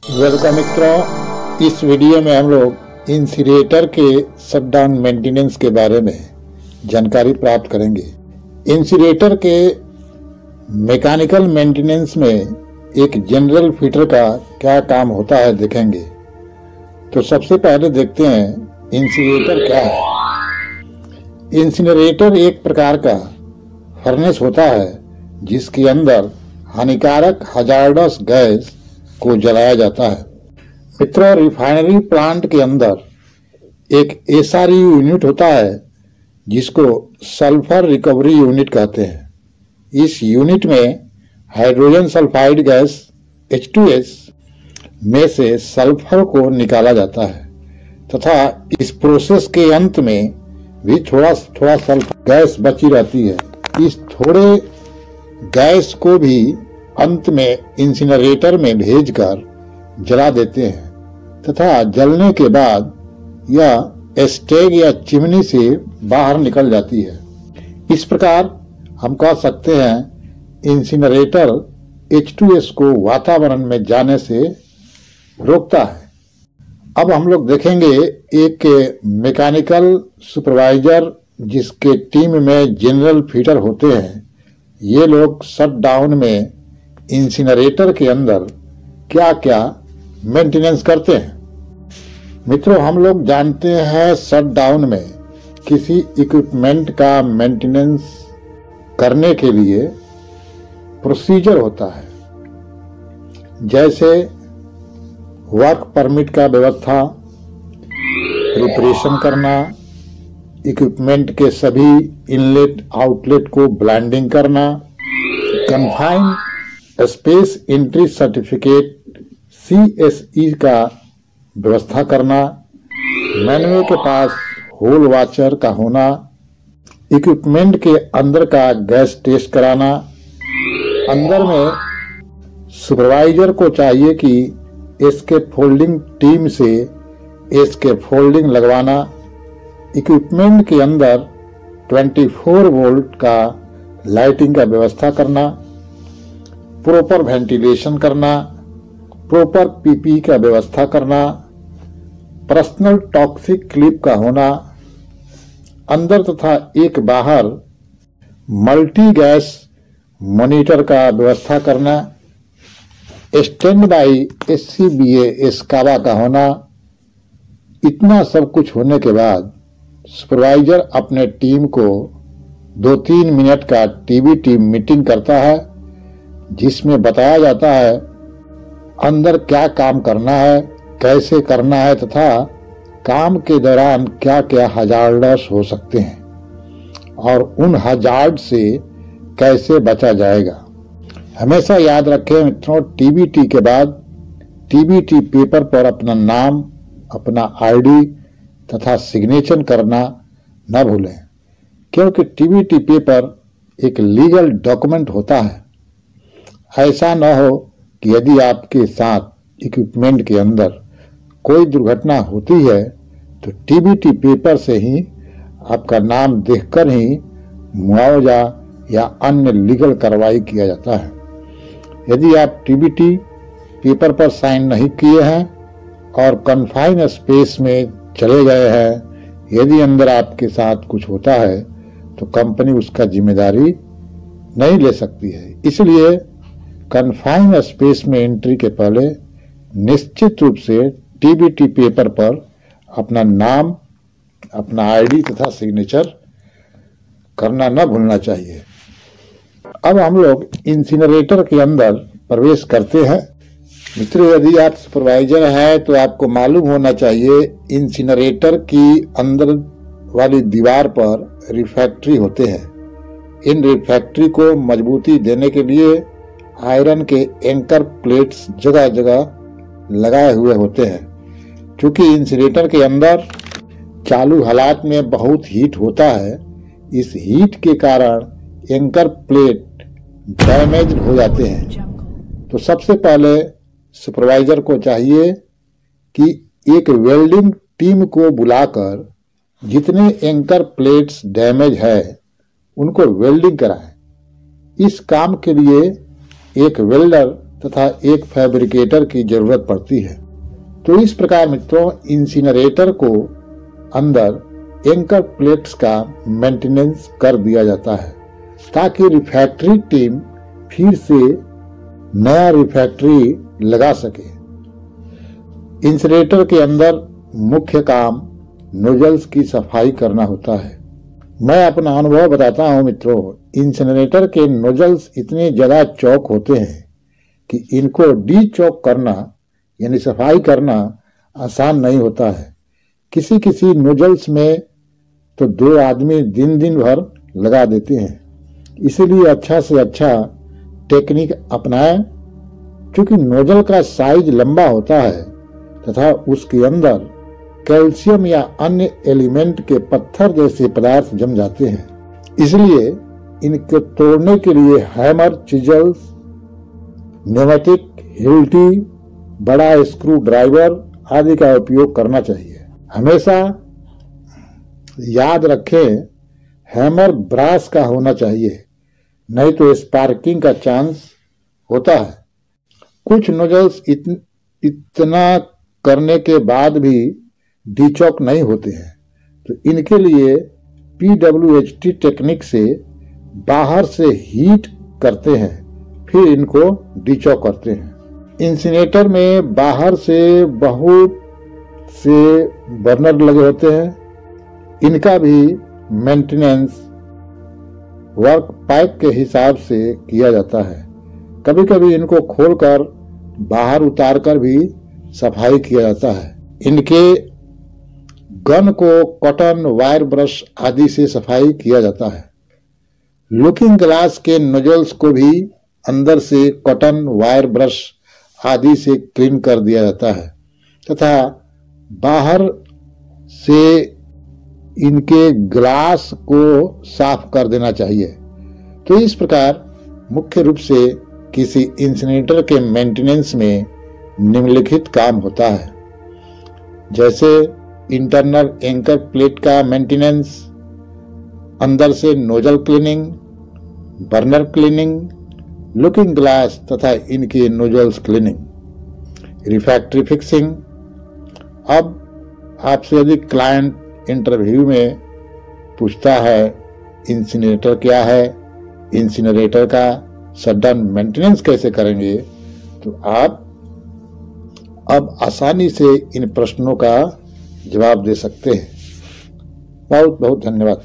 Welcome मित्रों, इस video में हम लोग इंसिनरेटर के शटडाउन मेंटेनेंस के बारे में जानकारी प्राप्त करेंगे। इंसिनरेटर के मैकेनिकल मेंटेनेंस में एक जनरल फिटर का क्या काम होता है देखेंगे। तो सबसे पहले देखते हैं इंसिनरेटर क्या है। इंसिनरेटर एक प्रकार का फर्नेस होता है जिसके अंदर हानिकारक हजार्डस गैस को जलाया जाता है। मित्रों, रिफाइनरी प्लांट के अंदर एक एसआरयू यूनिट होता है जिसको सल्फर रिकवरी यूनिट कहते हैं। इस यूनिट में हाइड्रोजन सल्फाइड गैस H2S में से सल्फर को निकाला जाता है तथा इस प्रोसेस के अंत में भी थोड़ा सल्फर गैस बची रहती है। इस थोड़े गैस को भी अंत में इंसिनरेटर में भेजकर जला देते हैं तथा जलने के बाद यह स्टेग या चिमनी से बाहर निकल जाती है। इस प्रकार हम कह सकते हैं इंसिनरेटर H2S को वातावरण में जाने से रोकता है। अब हम लोग देखेंगे एक मैकेनिकल सुपरवाइजर जिसके टीम में जनरल फिटर होते हैं। ये लोग शटडाउन में इंसिनरेटर के अंदर क्या क्या मेंटेनेंस करते हैं। मित्रों, हम लोग जानते हैं शटडाउन में किसी इक्विपमेंट का मेंटेनेंस करने के लिए प्रोसीजर होता है, जैसे वर्क परमिट का व्यवस्था, प्रिपरेशन करना, इक्विपमेंट के सभी इनलेट आउटलेट को ब्लाइंडिंग करना, confine space entry certificate CSE का व्यवस्था करना, मैनुअल के पास होल वाचर का होना, इक्विपमेंट के अंदर का गैस टेस्ट कराना। अंदर में सुपरवाइजर को चाहिए कि एस्केप फोल्डिंग टीम से एस्केप फोल्डिंग लगवाना, इक्विपमेंट के अंदर 24 वोल्ट का लाइटिंग का व्यवस्था करना, प्रॉपर वेंटिलेशन करना, प्रॉपर पीपी का व्यवस्था करना, पर्सनल टॉक्सिक क्लिप का होना, अंदर तथा एक बाहर मल्टी गैस मॉनिटर का व्यवस्था करना, स्टैंड बाई SCBA एस्कावा का होना। इतना सब कुछ होने के बाद सुपरवाइजर अपने टीम को 2-3 मिनट का TBT मीटिंग करता है जिसमें बताया जाता है अंदर क्या काम करना है, कैसे करना है तथा काम के दौरान क्या क्या हजार्ड्स हो सकते हैं और उन हजार्ड से कैसे बचा जाएगा। हमेशा याद रखें मित्रों, TBT के बाद TBT पेपर पर अपना नाम, अपना ID तथा सिग्नेचर करना न भूलें, क्योंकि TBT पेपर एक लीगल डॉक्यूमेंट होता है। ऐसा न हो कि यदि आपके साथ इक्विपमेंट के अंदर कोई दुर्घटना होती है तो TBT पेपर से ही आपका नाम देखकर ही मुआवजा या अन्य लीगल कार्रवाई किया जाता है। यदि आप TBT पेपर पर साइन नहीं किए हैं और कन्फाइन स्पेस में चले गए हैं, यदि अंदर आपके साथ कुछ होता है तो कंपनी उसका जिम्मेदारी नहीं ले सकती है। इसलिए कन्फाइन स्पेस में एंट्री के पहले निश्चित रूप से TBT पेपर पर अपना नाम, अपना ID तथा सिग्नेचर करना न भूलना चाहिए। अब हम लोग इंसिनरेटर के अंदर प्रवेश करते हैं। मित्रों, यदि आप सुपरवाइजर हैं तो आपको मालूम होना चाहिए इंसिनरेटर की अंदर वाली दीवार पर रिफ्रैक्टरी होते हैं। इन रिफ्रैक्टरी को मजबूती देने के लिए आयरन के एंकर प्लेट्स जगह जगह लगाए हुए होते हैं। क्योंकि इंसिनरेटर के अंदर चालू हालात में बहुत हीट होता है, इस हीट के कारण एंकर प्लेट डैमेज हो जाते हैं। तो सबसे पहले सुपरवाइजर को चाहिए कि एक वेल्डिंग टीम को बुलाकर जितने एंकर प्लेट्स डैमेज है उनको वेल्डिंग कराएं। इस काम के लिए एक वेल्डर तथा एक फैब्रिकेटर की जरूरत पड़ती है। तो इस प्रकार मित्रों इंसिनरेटर को अंदर एंकर प्लेट्स का मेंटेनेंस कर दिया जाता है ताकि रिफैक्ट्री टीम फिर से नया रिफैक्ट्री लगा सके। इंसिनरेटर के अंदर मुख्य काम नोजल्स की सफाई करना होता है। मैं अपना अनुभव बताता हूं मित्रों, इंसिनरेटर के नोजल्स इतने ज्यादा चौक होते हैं कि इनको डी चौक करना यानी सफाई करना आसान नहीं होता है। किसी किसी नोजल्स में तो 2 आदमी दिन भर लगा देते हैं। इसीलिए अच्छा से अच्छा टेक्निक अपनाएं। क्योंकि नोजल का साइज लंबा होता है तथा उसके अंदर कैल्शियम या अन्य एलिमेंट के पत्थर जैसे पदार्थ जम जाते हैं, इसलिए इनको तोड़ने के लिए हैमर, चिजल्स, न्यूमेटिक, हिल्टी, बड़ा स्क्रू ड्राइवर आदि का उपयोग करना चाहिए। हमेशा याद रखें हैमर ब्रास का होना चाहिए, नहीं तो स्पार्किंग का चांस होता है। कुछ नोजल्स इतना करने के बाद भी डीचॉक नहीं होते हैं, तो इनके लिए PWHT टेक्निक से बाहर से हीट करते हैं, फिर इनको डीचॉक करते हैं। इंसिनेटर में बाहर से बहुत से बर्नर लगे होते हैं, इनका भी मेंटेनेंस वर्क पाइप के हिसाब से किया जाता है। कभी कभी इनको खोलकर बाहर उतारकर भी सफाई किया जाता है। इनके गन को कॉटन, वायर ब्रश आदि से सफाई किया जाता है। लुकिंग ग्लास के नोजल्स को भी अंदर से कॉटन, वायर ब्रश आदि से क्लीन कर दिया जाता है तथा बाहर से इनके ग्लास को साफ कर देना चाहिए। तो इस प्रकार मुख्य रूप से किसी इंसिनेटर के मेंटेनेंस में निम्नलिखित काम होता है, जैसे इंटरनल एंकर प्लेट का मेंटेनेंस, अंदर से nozzle cleaning, burner cleaning, looking glass तथा इनके नोजल्स क्लीनिंग, रिफैक्ट्री फिक्सिंग। अब आपसे यदि क्लाइंट इंटरव्यू में पूछता है इंसिनरेटर क्या है, इंसिनरेटर का शटडाउन मेंटेनेंस कैसे करेंगे, तो आप अब आसानी से इन प्रश्नों का जवाब दे सकते हैं। बहुत बहुत धन्यवाद।